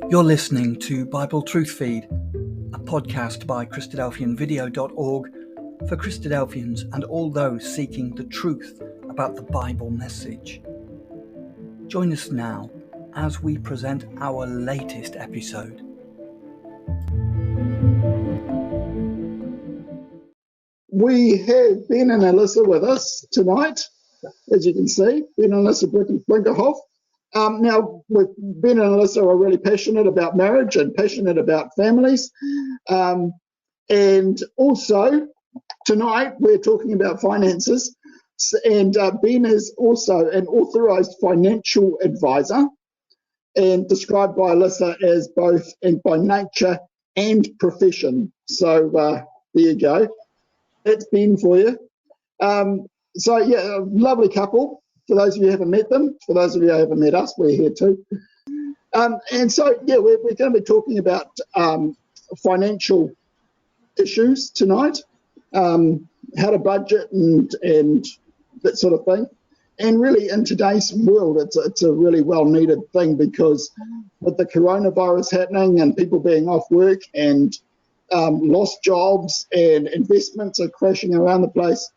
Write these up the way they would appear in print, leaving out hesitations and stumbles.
You're listening to Bible Truth Feed, a podcast by christadelphianvideo.org for Christadelphians and all those seeking the truth about the Bible message. Join us now as we present our latest episode. We have Ben and Alyssa with us tonight, as you can see, Ben and Alyssa Brinkerhoff. Now, Ben and Alyssa are really passionate about marriage and passionate about families. And also, tonight we're talking about finances. And Ben is also an authorized financial advisor and described by Alyssa as both and by nature and profession. So there you go. That's Ben for you. So yeah, a lovely couple. For those of you who haven't met them, for those of you who haven't met us, we're here too. And so yeah, we're going to be talking about financial issues tonight, how to budget and that sort of thing. And really, in today's world, it's a really well needed thing, because with the coronavirus happening and people being off work and lost jobs and investments are crashing around the place,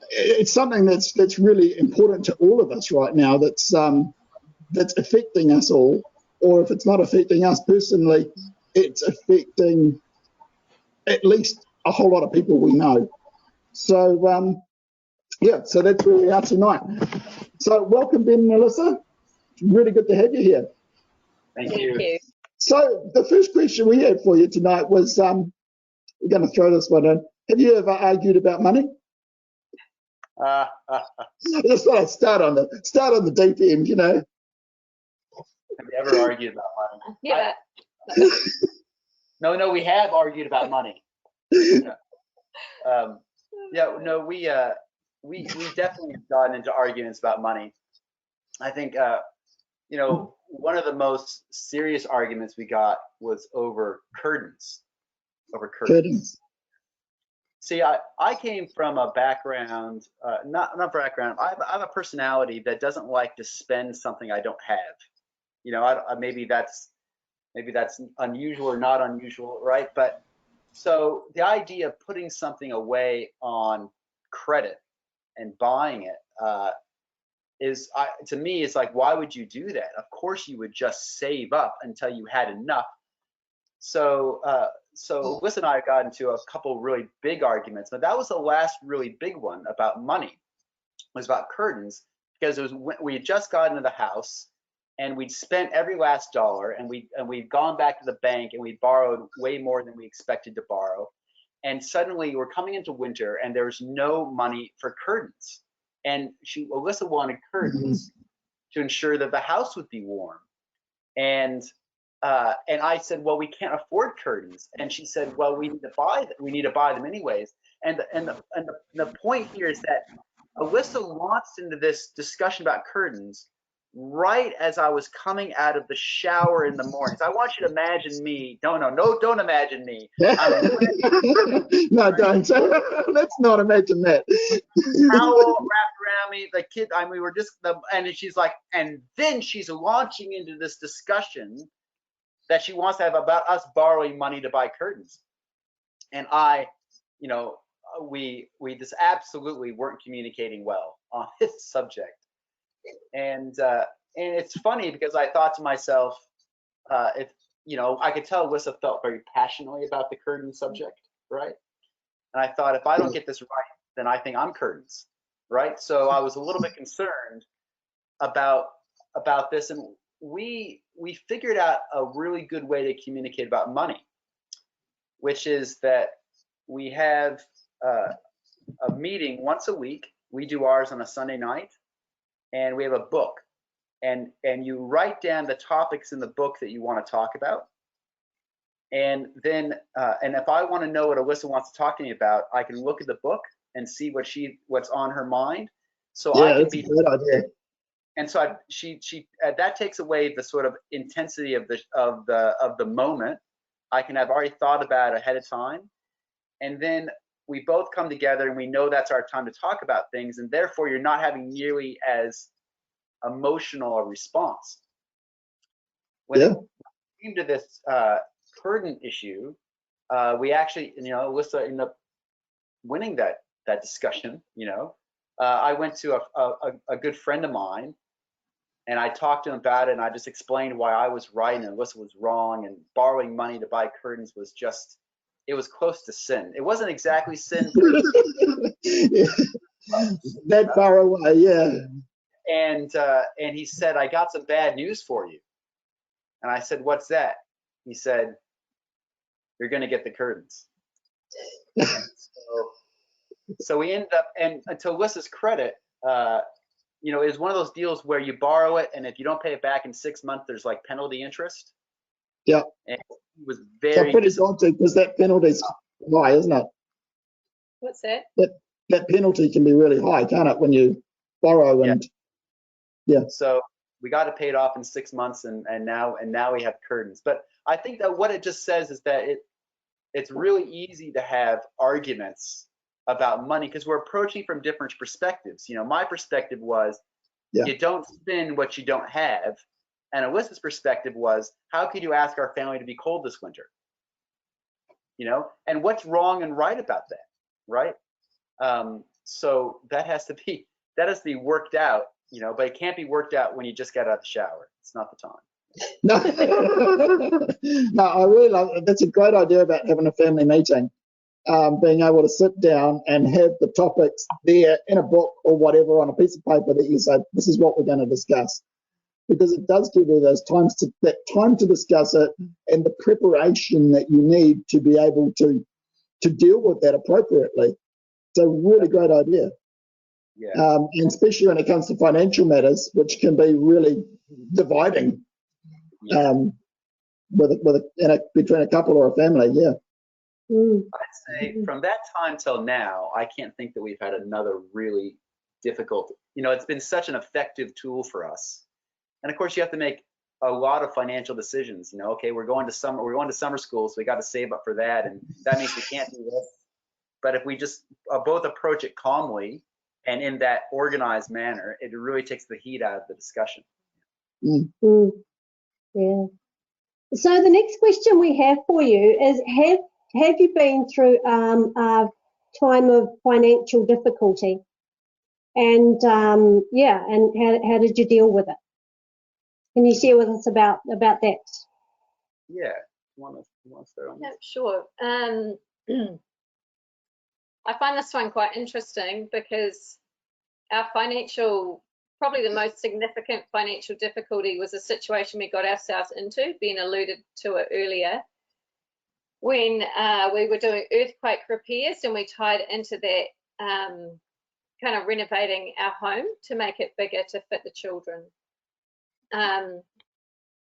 it's something that's really important to all of us right now. That's affecting us all, or if it's not affecting us personally, it's affecting at least a whole lot of people we know. So yeah, so that's where we are tonight. So welcome, Ben and Melissa. Really good to have you here. Thank you. So the first question we had for you tonight was, we're going to throw this one in. Have you ever argued about money? Let's start on the deep end, you know. Have you ever argued about money? Yeah. No, we have argued about money. We definitely have gotten into arguments about money. I think, one of the most serious arguments we got was over curtains. See, I came from a background, not background. I have a personality that doesn't like to spend something I don't have. You know, maybe that's unusual or not unusual, right? But so the idea of putting something away on credit and buying it to me, it's like, why would you do that? Of course, you would just save up until you had enough. So Alyssa and I got into a couple really big arguments, but that was the last really big one about money. It was about curtains, because we had just gotten into the house and we'd spent every last dollar, and we'd gone back to the bank and we borrowed way more than we expected to borrow. And suddenly we're coming into winter and there's no money for curtains. And Alyssa wanted curtains to ensure that the house would be warm. And I said, well, we can't afford curtains. And she said, well, we need to buy them anyways. And the point here is that Alyssa launched into this discussion about curtains right as I was coming out of the shower in the mornings. I want you to imagine me. Don't imagine me. No, don't. Let's not imagine that. Towel wrapped around me. The kid, we were just, and she's like, and then she's launching into this discussion that she wants to have about us borrowing money to buy curtains. And we just absolutely weren't communicating well on this subject. And it's funny, because I thought to myself, I could tell Alyssa felt very passionately about the curtain subject, right? And I thought, if I don't get this right, then I think I'm curtains, right? So I was a little bit concerned about this, and we figured out a really good way to communicate about money, which is that we have a meeting once a week. We do ours on a Sunday night, and we have a book, and you write down the topics in the book that you want to talk about. And then and if I want to know what Alyssa wants to talk to me about, I can look at the book and see what's on her mind. So yeah, I can that's a good idea. And so she that takes away the sort of intensity of the moment. I can have already thought about it ahead of time, and then we both come together and we know that's our time to talk about things, and therefore you're not having nearly as emotional response. When it came to this curtain issue, we actually, Alyssa ended up winning that discussion. I went to a good friend of mine, and I talked to him about it, and I just explained why I was right and Alyssa was wrong, and borrowing money to buy curtains was just, it was close to sin. It wasn't exactly sin. That far away, yeah. And he said, I got some bad news for you. And I said, what's that? He said, you're going to get the curtains. So we ended up, and to Alyssa's credit, it was one of those deals where you borrow it, and if you don't pay it back in 6 months, there's like penalty interest. Yeah. And he was very pretty daunting, because that penalty's high, isn't it? What's that? That penalty can be really high, can't it, when you borrow and So we got it paid off in 6 months, and now we have curtains. But I think that what it just says is that it's really easy to have arguments about money because we're approaching from different perspectives. My perspective was you don't spend what you don't have, and Alyssa's perspective was, how could you ask our family to be cold this winter? And what's wrong and right about that, right? So that has to be worked out, but it can't be worked out when you just got out of the shower. It's not the time. No, no, I really love it. That's a great idea about having a family meeting, being able to sit down and have the topics there in a book or whatever on a piece of paper that you say, this is what we're going to discuss. Because it does give you that time to discuss it and the preparation that you need to be able to deal with that appropriately. It's a really great idea. Yeah. And especially when it comes to financial matters, which can be really dividing between a couple or a family. Yeah. I'd say from that time till now, I can't think that we've had another really difficult. It's been such an effective tool for us. And of course, you have to make a lot of financial decisions. Okay, we're going to summer school, so we got to save up for that, and that means we can't do this. But if we just both approach it calmly and in that organized manner, it really takes the heat out of the discussion. Yeah. So the next question we have for you is: Have you been through a time of financial difficulty? And and how did you deal with it? Can you share with us about that? Yeah, you want to start on that? Yeah, sure. I find this one quite interesting because our probably the most significant financial difficulty was a situation we got ourselves into, being alluded to it earlier, when we were doing earthquake repairs and we tied into that kind of renovating our home to make it bigger to fit the children. And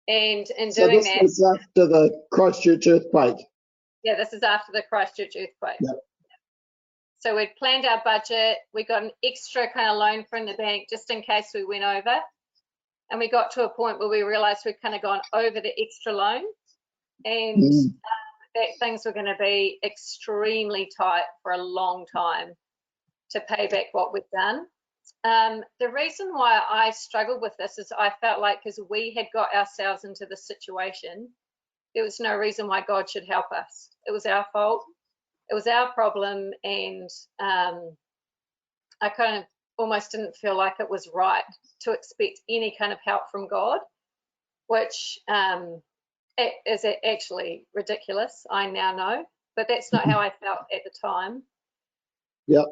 in so doing this was after the Christchurch earthquake. Yeah, this is after the Christchurch earthquake. Yep. So we'd planned our budget. We got an extra kind of loan from the bank just in case we went over. And we got to a point where we realized we'd kind of gone over the extra loan and that things were going to be extremely tight for a long time to pay back what we'd done. The reason why I struggled with this is I felt like because we had got ourselves into this situation, there was no reason why God should help us. It was our fault. It was our problem, and I kind of almost didn't feel like it was right to expect any kind of help from God, which is actually ridiculous, I now know, but that's not how I felt at the time. Yep.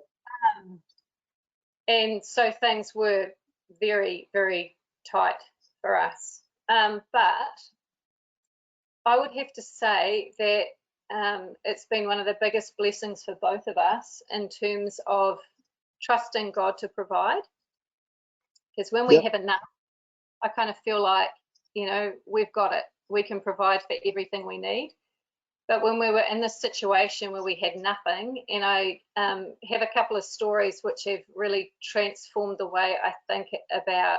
And so things were very, very tight for us. But I would have to say that it's been one of the biggest blessings for both of us in terms of trusting God to provide. Because when we have enough, I kind of feel like, we've got it. We can provide for everything we need. But when we were in this situation where we had nothing, and I have a couple of stories which have really transformed the way I think about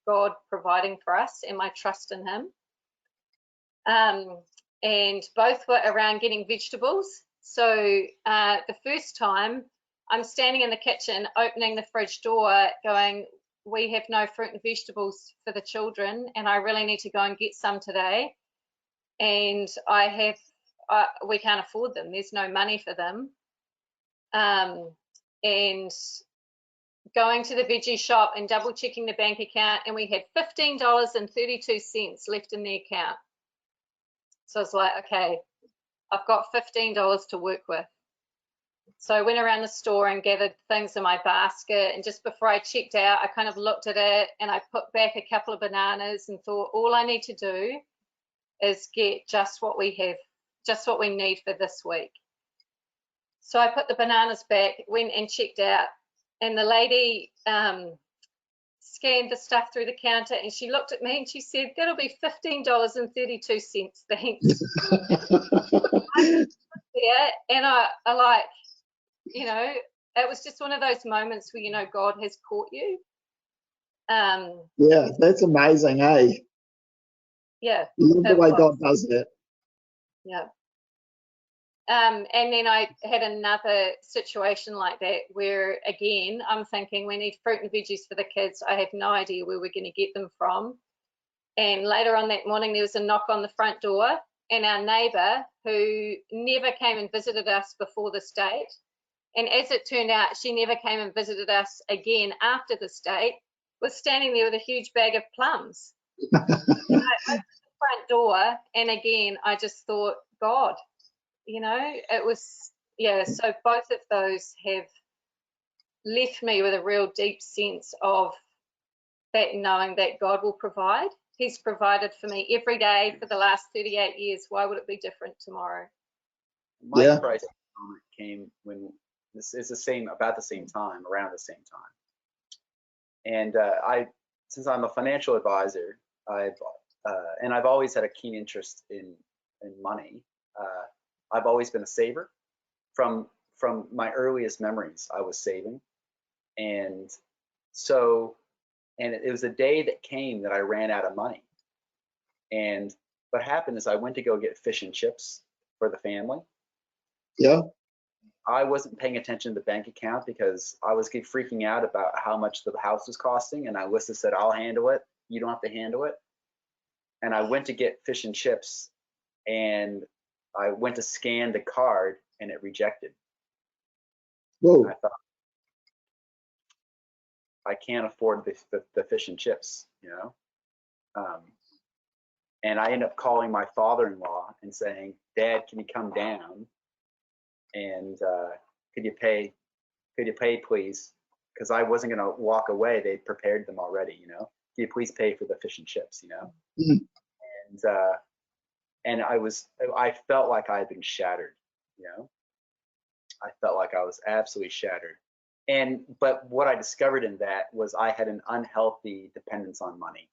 God providing for us and my trust in Him. And both were around getting vegetables. So the first time I'm standing in the kitchen, opening the fridge door, going, we have no fruit and vegetables for the children, and I really need to go and get some today. And we can't afford them. There's no money for them. And going to the veggie shop and double checking the bank account, and we had $15.32 left in the account. So I was like, okay, I've got $15 to work with. So I went around the store and gathered things in my basket, and just before I checked out, I kind of looked at it and I put back a couple of bananas and thought, all I need to do is get just what we have, just what we need for this week. So I put the bananas back, went and checked out, and the lady scanned the stuff through the counter, and she looked at me and she said, that'll be $15.32, thanks. Yeah, and I like, you know, it was just one of those moments where, you know, God has caught you. Yeah, that's amazing, eh? Yeah. Love the way God does that. Yeah. And then I had another situation like that where, again, I'm thinking we need fruit and veggies for the kids. I have no idea where we're going to get them from. And later on that morning, there was a knock on the front door, and our neighbour, who never came and visited us before this date, and as it turned out, she never came and visited us again after this date, was standing there with a huge bag of plums. And I opened the front door, and again, I just thought, God, you know, it was, yeah, so both of those have left me with a real deep sense of that, knowing that God will provide. He's provided for me every day for the last 38 years. Why would it be different tomorrow? My crisis moment came when this is about the same time, around the same time. And since I'm a financial advisor, I've always had a keen interest in money. I've always been a saver. From my earliest memories, I was saving. And so, it was a day that came that I ran out of money. And what happened is I went to go get fish and chips for the family. Yeah. I wasn't paying attention to the bank account because I was freaking out about how much the house was costing. And Alyssa said, I'll handle it. You don't have to handle it. And I went to get fish and chips, and I went to scan the card, and it rejected. Whoa. I thought, I can't afford the fish and chips, you know? And I ended up calling my father-in-law and saying, Dad, can you come down? And could you pay, please? Because I wasn't going to walk away. They prepared them already, you know? Can you please pay for the fish and chips, you know? Mm-hmm. And I felt like I had been shattered, you know? I felt like I was absolutely shattered. But what I discovered in that was I had an unhealthy dependence on money.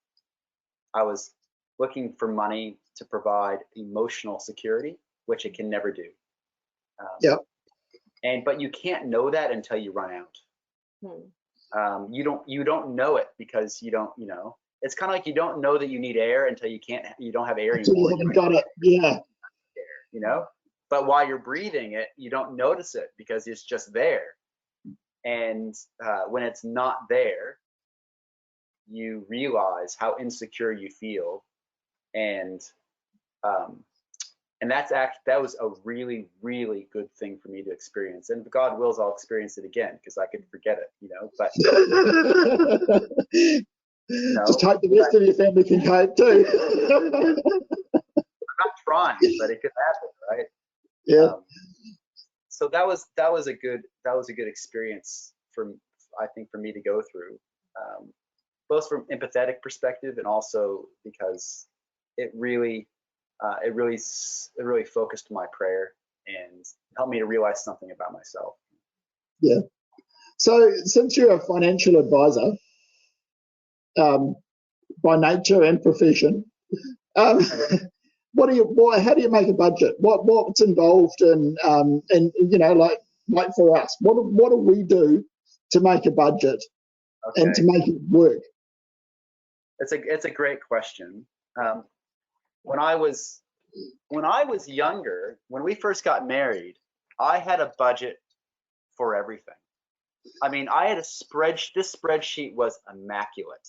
I was looking for money to provide emotional security, which it can never do. But you can't know that until you run out. You don't know it because you don't, you know, it's kind of like you don't know that you need air until you don't have air anymore. You haven't got it. Yeah. You know, but while you're breathing it, you don't notice it because it's just there. And when it's not there, you realize how insecure you feel, and that was a really, really good thing for me to experience. And if God wills, I'll experience it again because I could forget it, you know. But just hope the rest of your family can cope too. I'm not trying, but it could happen, right? Yeah. So that was a good experience I think for me to go through, both from empathetic perspective and also because it really focused my prayer and helped me to realize something about myself. Yeah. So since you're a financial advisor, by nature and profession, how do you make a budget? What's involved in you know, like for us, what do we do to make a budget and to make it work? It's a great question. When I was younger, when we first got married, I had a budget for everything. I mean, I had this spreadsheet was immaculate,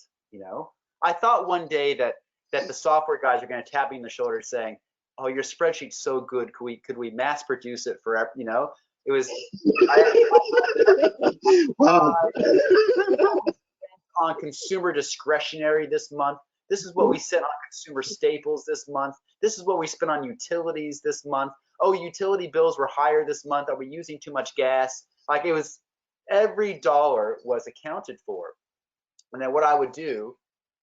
I thought one day that the software guys are going to tap me in the shoulder saying, "Oh, your spreadsheet's so good. Could we mass produce it for, It was Wow. on consumer discretionary this month. This is what we spent on consumer staples this month. This is what we spent on utilities this month. Oh, utility bills were higher this month. Are we using too much gas? Like, it was, every dollar was accounted for. And then what I would do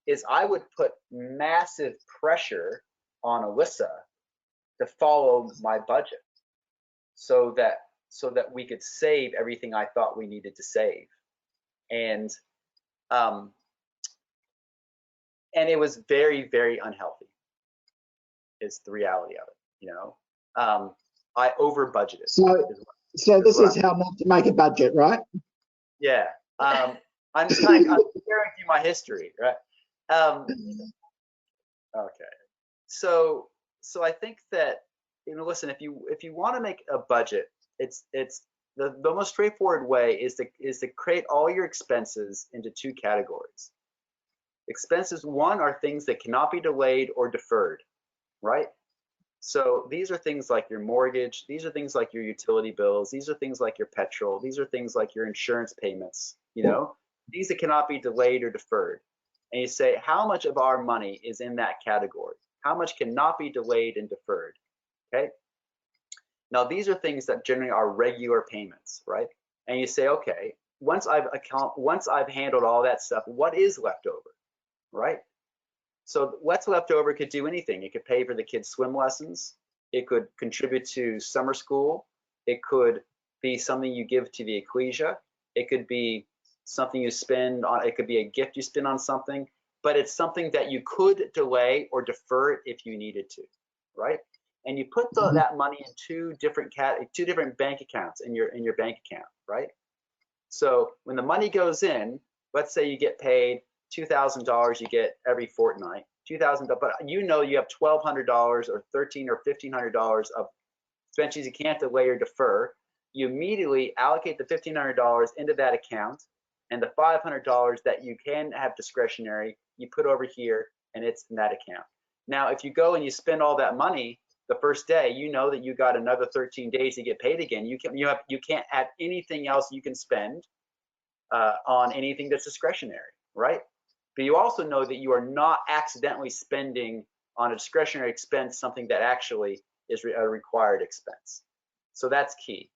is I would put massive pressure on Alyssa to follow my budget so that we could save everything I thought we needed to save. And it was very, very unhealthy, is the reality of it. I over budgeted. So this is how not to make a budget, right? Yeah. I'm sharing with you my history, right? Okay. So I think that, listen, if you want to make a budget, it's the most straightforward way is to create all your expenses into two categories. Expenses one are things that cannot be delayed or deferred, right? So these are things like your mortgage, these are things like your utility bills, these are things like your petrol, these are things like your insurance payments, these that cannot be delayed or deferred. And you say, how much of our money is in that category? How much cannot be delayed and deferred? Okay. Now, these are things that generally are regular payments, right? And you say, okay, once I've handled all that stuff, what is left over, right? So what's left over could do anything. It could pay for the kids' swim lessons. It could contribute to summer school. It could be something you give to the ecclesia. It could be something you spend on. It could be a gift you spend on something, but it's something that you could delay or defer if you needed to, right? And you put that money in two different bank accounts in your bank account, right? So when the money goes in, let's say you get paid $2,000 you get every fortnight, $2,000, but you have $1,200 or $1,300 or $1,500 of expenses you can't delay or defer. You immediately allocate the $1,500 into that account, and the $500 that you can have discretionary, you put over here, and it's in that account. Now, if you go and you spend all that money the first day, you know that you got another 13 days to get paid again. You can't have anything else you can spend on anything that's discretionary, right? But you also know that you are not accidentally spending on a discretionary expense something that actually is a required expense. So that's key.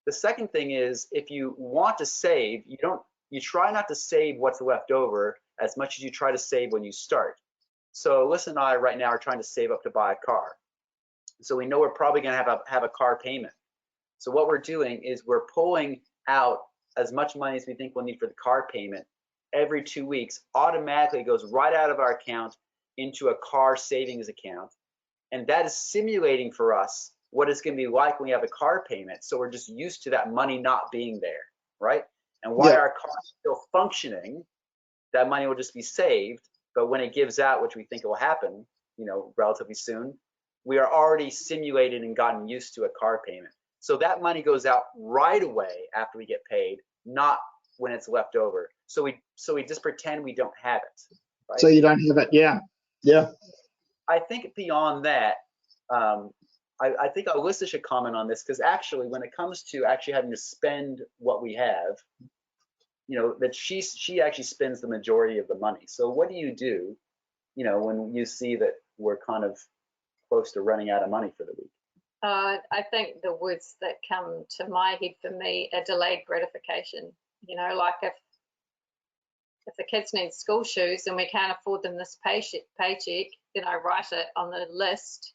The second thing is, if you want to save, you try not to save what's left over as much as you try to save when you start. So Alyssa and I right now are trying to save up to buy a car. So we know we're probably going to have a car payment. So what we're doing is we're pulling out as much money as we think we'll need for the car payment every 2 weeks. Automatically goes right out of our account into a car savings account. And that is simulating for us what it's going to be like when we have a car payment. So we're just used to that money not being there, right? And while our car is still functioning, that money will just be saved. But when it gives out, which we think will happen, relatively soon, we are already simulated and gotten used to a car payment. So that money goes out right away after we get paid, not when it's left over. So we just pretend we don't have it. Right? So you don't have it, yeah. I think beyond that, I think Alyssa should comment on this, because actually, when it comes to actually having to spend what we have, that she actually spends the majority of the money. So what do you do, when you see that we're kind of close to running out of money for the week? I think the words that come to my head for me are delayed gratification. Like if the kids need school shoes and we can't afford them this paycheck, write it on the list.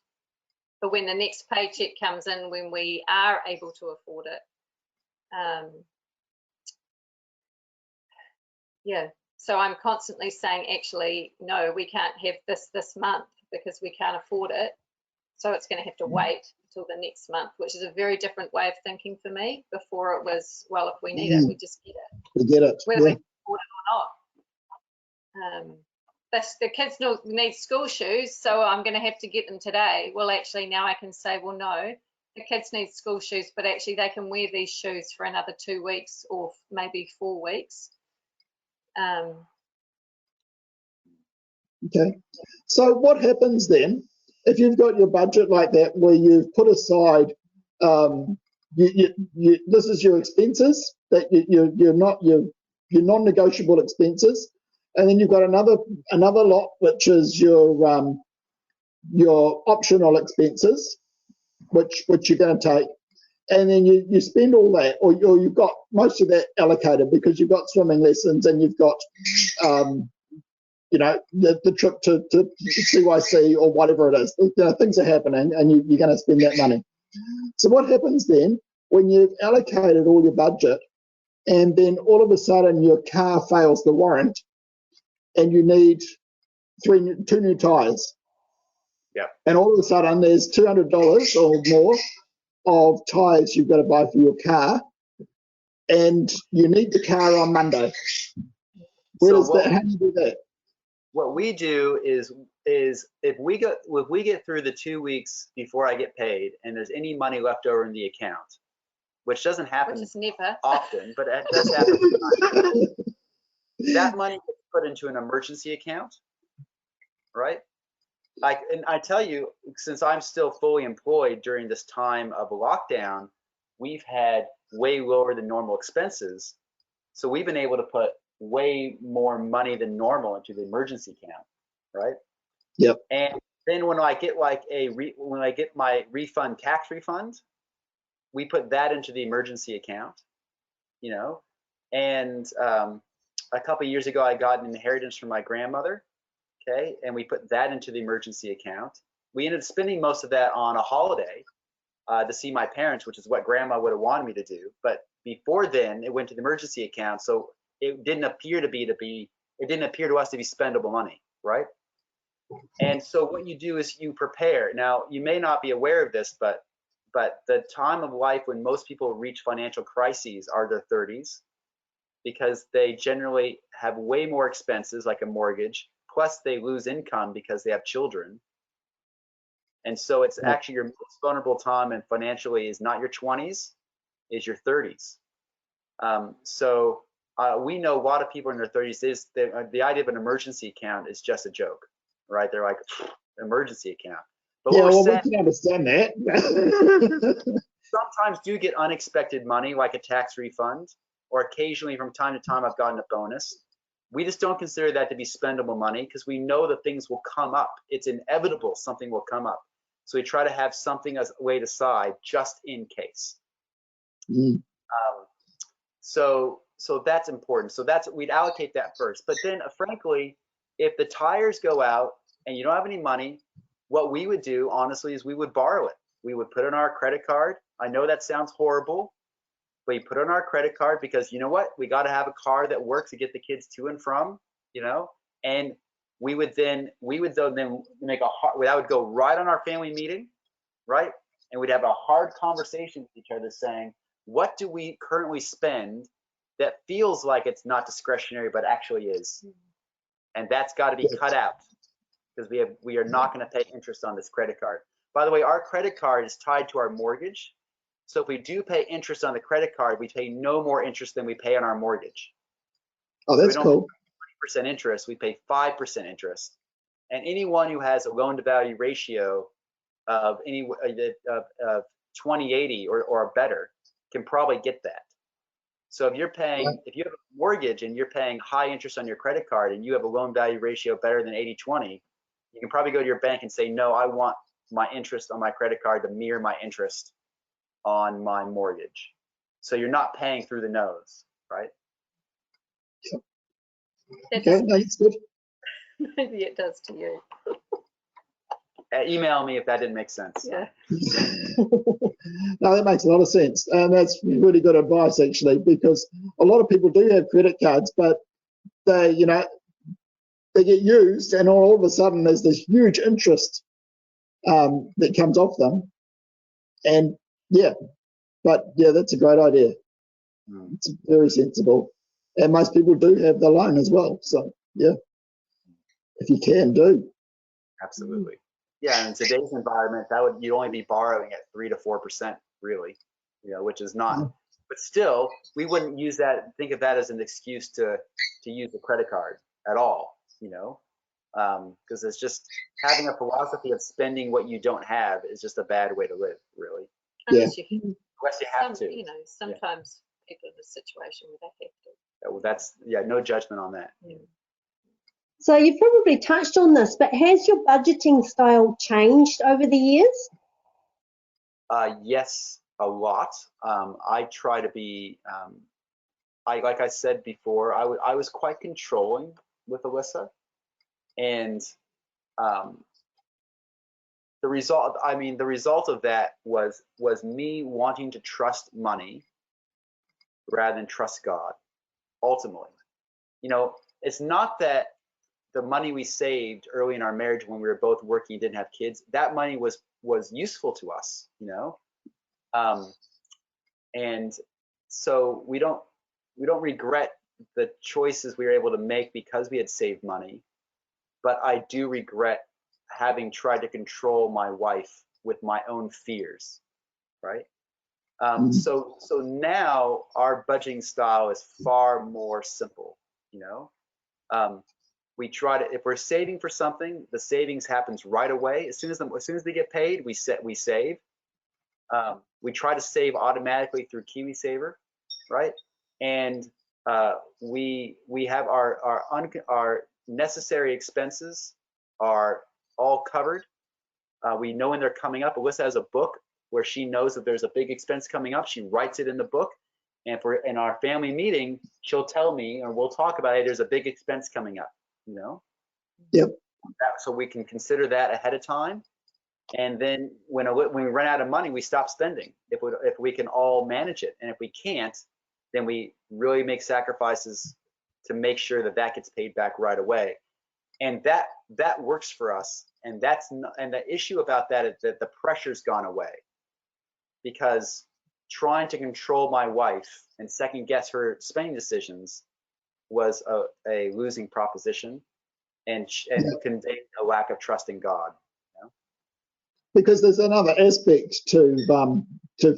But when the next paycheck comes in, when we are able to afford it, so I'm constantly saying, actually, no, we can't have this month because we can't afford it. So it's going to have to wait until the next month, which is a very different way of thinking for me. Before it was, well, if we need it, we just get it. We get it. Whether we can afford it or not. The kids need school shoes, so I'm going to have to get them today. Well, actually, now I can say, well, no, the kids need school shoes, but actually they can wear these shoes for another 2 weeks or maybe 4 weeks. Okay. So what happens then if you've got your budget like that, where you've put aside, this is your expenses that you're not your non-negotiable expenses, and then you've got another lot which is your optional expenses, which you're going to take, and then you spend all that, or you've got most of that allocated because you've got swimming lessons and you've got the trip to CYC or whatever it is. Things are happening and you're going to spend that money. So what happens then when you've allocated all your budget and then all of a sudden your car fails the warrant and you need 2 new tyres? Yeah. And all of a sudden there's $200 or more of tyres you've got to buy for your car, and you need the car on Monday. How do you do that? What we do is if we get through the 2 weeks before I get paid and there's any money left over in the account, which doesn't happen never often, but it does happen sometimes, that money gets put into an emergency account, right? And I tell you, since I'm still fully employed during this time of lockdown, we've had way lower than normal expenses. So we've been able to put way more money than normal into the emergency account, right? Yep. And then when I get when I get my tax refund, we put that into the emergency account, And a couple of years ago, I got an inheritance from my grandmother, okay, and we put that into the emergency account. We ended up spending most of that on a holiday to see my parents, which is what Grandma would have wanted me to do. But before then, it went to the emergency account, so it didn't appear to us to be spendable money, right? And so what you do is you prepare. Now, you may not be aware of this, but the time of life when most people reach financial crises are their 30s, because they generally have way more expenses, like a mortgage, plus they lose income because they have children. And so it's actually your most vulnerable time, and financially is not your 20s, is your 30s. We know a lot of people in their 30s, the idea of an emergency account is just a joke, right? They're like, emergency account. But we can understand that. Sometimes do get unexpected money, like a tax refund, or occasionally from time to time I've gotten a bonus. We just don't consider that to be spendable money because we know that things will come up. It's inevitable something will come up. So we try to have something as laid aside just in case. Mm. So that's important. So we'd allocate that first. But then, frankly, if the tires go out and you don't have any money, what we would do, honestly, is we would borrow it. We would put it on our credit card. I know that sounds horrible, but you put it on our credit card because you know what? We got to have a car that works to get the kids to and from, and we would then make that would go right on our family meeting, right? And we'd have a hard conversation with each other saying, what do we currently spend that feels like it's not discretionary but actually is? And that's got to be cut out because we are not going to pay interest on this credit card. By the way, our credit card is tied to our mortgage. So if we do pay interest on the credit card, we pay no more interest than we pay on our mortgage. Oh, that's cool. 20% interest, we pay 5% interest. And anyone who has a loan to value ratio of 2080 or better can probably get that. So if you have a mortgage and you're paying high interest on your credit card and you have a loan value ratio better than 80/20, you can probably go to your bank and say, no, I want my interest on my credit card to mirror my interest on my mortgage. So you're not paying through the nose, right? Okay, that's good. Maybe it does to you. Email me if that didn't make sense. Yeah. No, that makes a lot of sense. That's really good advice, actually, because a lot of people do have credit cards, but they get used, and all of a sudden there's this huge interest that comes off them. And that's a great idea. It's very sensible, and most people do have the loan as well. So if you can do. Absolutely. Yeah, in today's environment, you'd only be borrowing at 3 to 4%, really, which is not. But still, we wouldn't use that. Think of that as an excuse to use a credit card at all, because it's just having a philosophy of spending what you don't have is just a bad way to live, really. Unless Yeah. you have to. Sometimes people in a situation where they have to. Well, that's no judgment on that. Yeah. So you've probably touched on this, but has your budgeting style changed over the years? Yes, a lot. I try to be, like I said before, I was quite controlling with Alyssa, and the result of that was me wanting to trust money rather than trust God. Ultimately, it's not that the money we saved early in our marriage when we were both working and didn't have kids, that money was useful to us, and so we don't regret the choices we were able to make because we had saved money, but I do regret having tried to control my wife with my own fears, right? So now our budgeting style is far more simple, we try to, if we're saving for something, the savings happens right away. As soon as they get paid, we save. We try to save automatically through KiwiSaver, right? And we have our necessary expenses are all covered. We know when they're coming up. Alyssa has a book where she knows that there's a big expense coming up. She writes it in the book, and if we're in our family meeting, she'll tell me, or we'll talk about it. There's a big expense coming up. Yep. So we can consider that ahead of time, and then when we run out of money, we stop spending. If we can all manage it, and if we can't, then we really make sacrifices to make sure that gets paid back right away, and that works for us. And the issue about that is that the pressure's gone away, because trying to control my wife and second guess her spending decisions was a losing proposition, and conveyed a lack of trust in God. Because there's another aspect to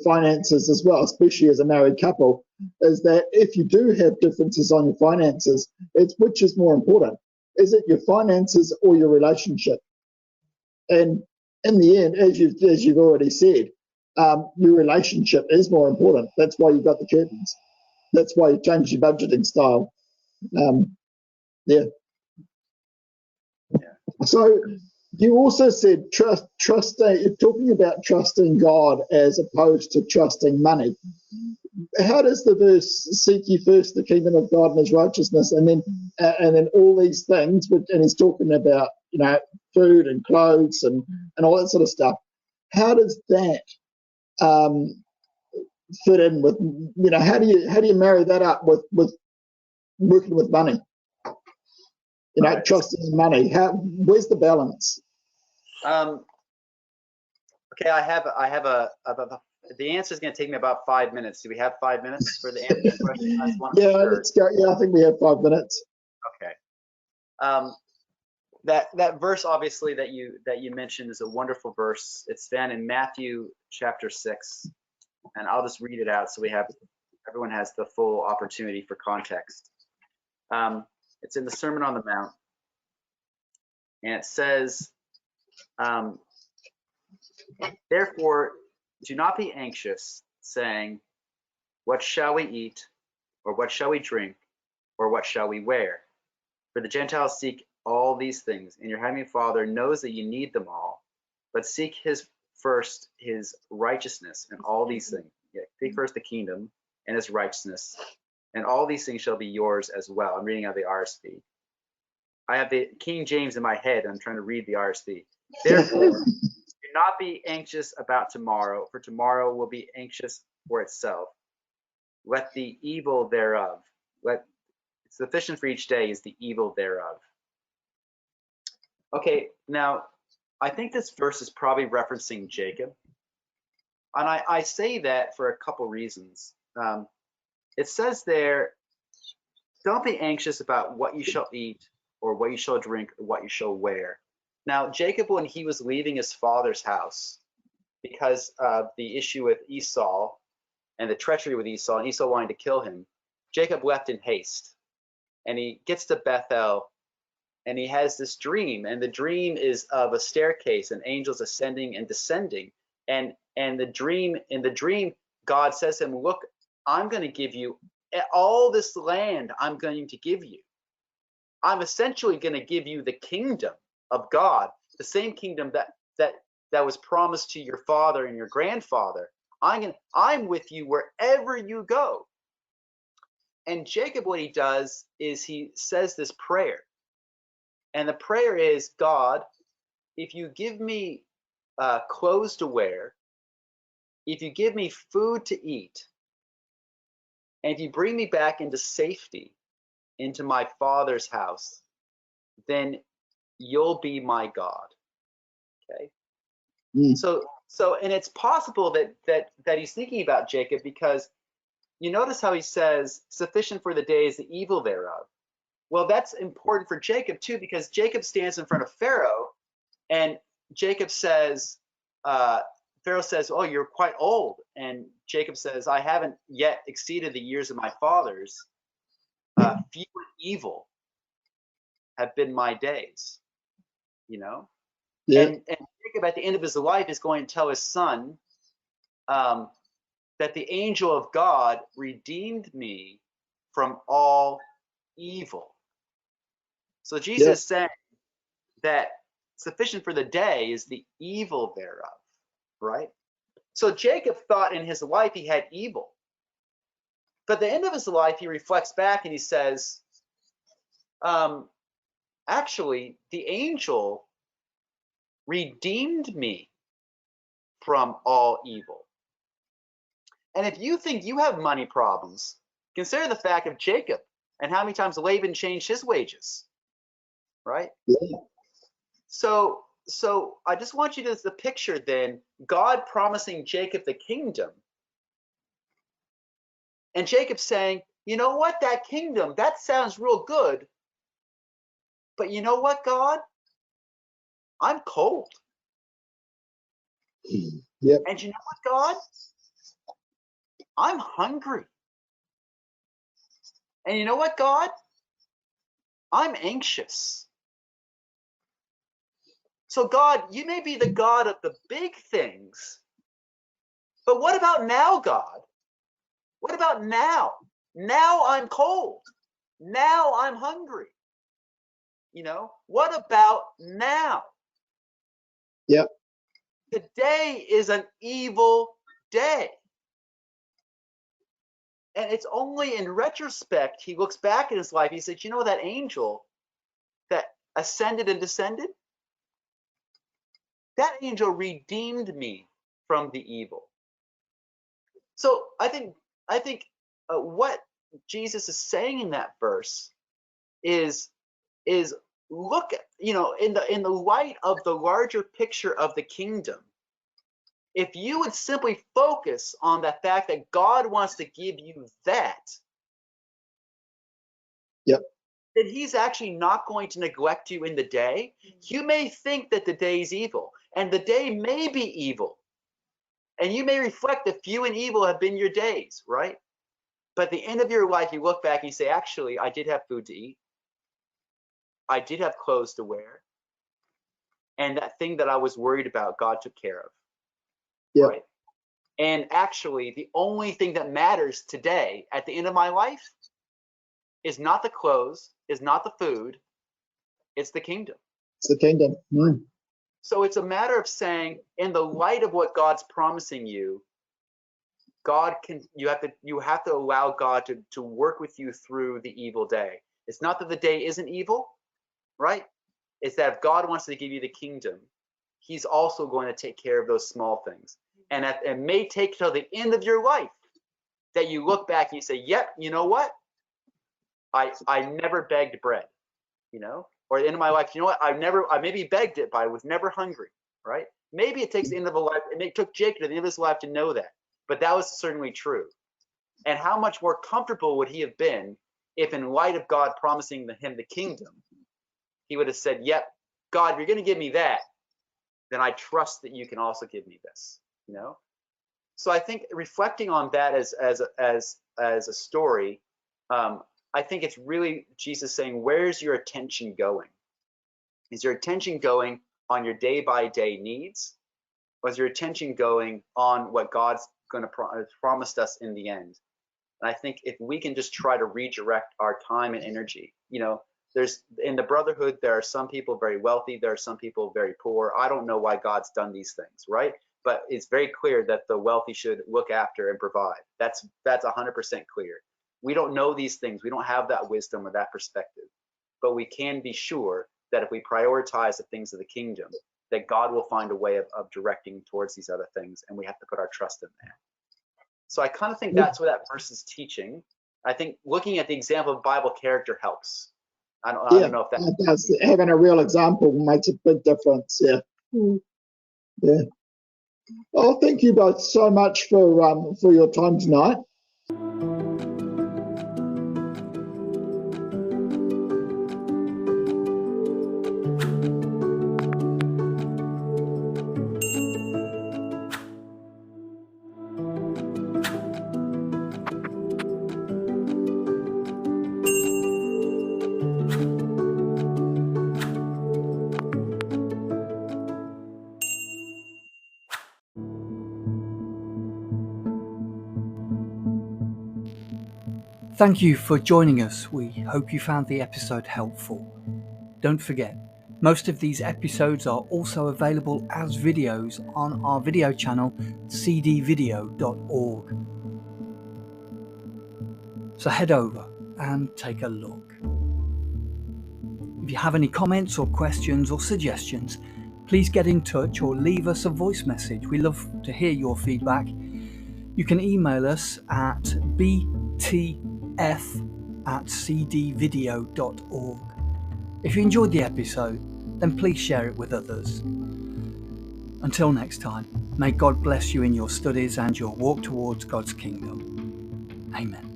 finances as well, especially as a married couple, is that if you do have differences on your finances, it's which is more important? Is it your finances or your relationship? And in the end, as you've already said, your relationship is more important. That's why you've got the curtains. That's why you changed your budgeting style. Yeah. So you also said trusting. You're talking about trusting God as opposed to trusting money. How does the verse "Seek ye first the kingdom of God and His righteousness," and then all these things, and he's talking about food and clothes and all that sort of stuff. How does that fit in with how do you marry that up with working with money? Right. Trusting in money. Where's the balance? Okay, I have the answer is going to take me about 5 minutes. Do we have 5 minutes for the answer question? Yeah, let's go. Yeah, I think we have 5 minutes. Okay. That verse obviously that you mentioned is a wonderful verse. It's found in Matthew chapter 6, and I'll just read it out so everyone has the full opportunity for context. It's in the Sermon on the Mount, and it says, "Therefore, do not be anxious, saying, 'What shall we eat, or what shall we drink, or what shall we wear?' For the Gentiles seek all these things, and your heavenly Father knows that you need them all. But seek first his righteousness, and all these things. Seek first the kingdom and his righteousness, and all these things shall be yours as well." I'm reading out the RSV. I have the King James in my head, and I'm trying to read the RSV. "Therefore, do not be anxious about tomorrow, for tomorrow will be anxious for itself. Let the evil thereof, sufficient for each day is the evil thereof." Okay, now I think this verse is probably referencing Jacob, and I say that for a couple reasons. It says there, "Don't be anxious about what you shall eat, or what you shall drink, or what you shall wear." Now, Jacob, when he was leaving his father's house, because of the issue with Esau and the treachery with Esau, and Esau wanting to kill him, Jacob left in haste. And he gets to Bethel, and he has this dream, and the dream is of a staircase and angels ascending and descending. And in the dream, God says to him, look, I'm going to give you all this land. I'm going to give you. I'm essentially going to give you the kingdom of God, the same kingdom that was promised to your father and your grandfather. I'm with you wherever you go. And Jacob, what he does is he says this prayer. And the prayer is, God, if you give me clothes to wear, if you give me food to eat, and if you bring me back into safety, into my father's house, then you'll be my God. Okay. So, and it's possible that he's thinking about Jacob, because you notice how he says, sufficient for the day is the evil thereof. Well, that's important for Jacob too, because Jacob stands in front of Pharaoh, and Jacob says, Pharaoh says, oh, you're quite old. And Jacob says, I haven't yet exceeded the years of my fathers. Few and evil have been my days, you know? Yeah. And Jacob at the end of his life is going to tell his son that the angel of God redeemed me from all evil. So Jesus is saying that sufficient for the day is the evil thereof, right? So Jacob thought in his life he had evil. But at the end of his life, he reflects back and he says, actually, the angel redeemed me from all evil. And if you think you have money problems, consider the fact of Jacob and how many times Laban changed his wages, right? Yeah. So I just want you to picture then God promising Jacob the kingdom, and Jacob saying, you know what, that kingdom, that sounds real good, but you know what, God, I'm cold. Yep. And you know what, God, I'm hungry. And you know what, God, I'm anxious. So God, you may be the God of the big things, but what about now, God? What about now? Now I'm cold. Now I'm hungry. You know, what about now? Yep. Today is an evil day. And it's only in retrospect, he looks back at his life, he said, you know, that angel that ascended and descended, that angel redeemed me from the evil. So I think what Jesus is saying in that verse is look, you know, in the light of the larger picture of the kingdom. If you would simply focus on the fact that God wants to give you that, yep, then he's actually not going to neglect you in the day. You may think that the day is evil, and the day may be evil. And you may reflect that few and evil have been your days, right? But at the end of your life, you look back and you say, actually, I did have food to eat. I did have clothes to wear. And that thing that I was worried about, God took care of. Yep. Right? And actually, the only thing that matters today at the end of my life is not the clothes, is not the food, it's the kingdom. It's the kingdom. Mm. So it's a matter of saying, in the light of what God's promising you, you have to allow God to work with you through the evil day. It's not that the day isn't evil, right? It's that if God wants to give you the kingdom, he's also going to take care of those small things. And it may take till the end of your life that you look back and you say, yep, you know what? I never begged bread, you know? Or at the end of my life, you know what? I maybe begged it, but I was never hungry, right? Maybe it takes the end of a life, and it took Jacob at the end of his life to know that. But that was certainly true. And how much more comfortable would he have been if, in light of God promising him the kingdom, he would have said, yep, God, if you're going to give me that, then I trust that you can also give me this, you know? So I think reflecting on that as a story, I think it's really Jesus saying, where's your attention going? Is your attention going on your day-by-day needs? Or is your attention going on what God's going to promised us in the end? And I think if we can just try to redirect our time and energy, you know, there's in the brotherhood, there are some people very wealthy, there are some people very poor. I don't know why God's done these things, right? But it's very clear that the wealthy should look after and provide. That's 100% clear. We don't know these things. We don't have that wisdom or that perspective. But we can be sure that if we prioritize the things of the kingdom, that God will find a way of directing towards these other things, and we have to put our trust in that. So I kind of think that's what that verse is teaching. I think looking at the example of Bible character helps. I don't know if that does. Having a real example makes a big difference. Yeah. Yeah. Oh, thank you both so much for your time tonight. Thank you for joining us. We hope you found the episode helpful. Don't forget, most of these episodes are also available as videos on our video channel, cdvideo.org. So head over and take a look. If you have any comments or questions or suggestions, please get in touch or leave us a voice message. We love to hear your feedback. You can email us at btf@cdvideo.org. If you enjoyed the episode, then please share it with others. Until next time, may God bless you in your studies and your walk towards God's kingdom. Amen.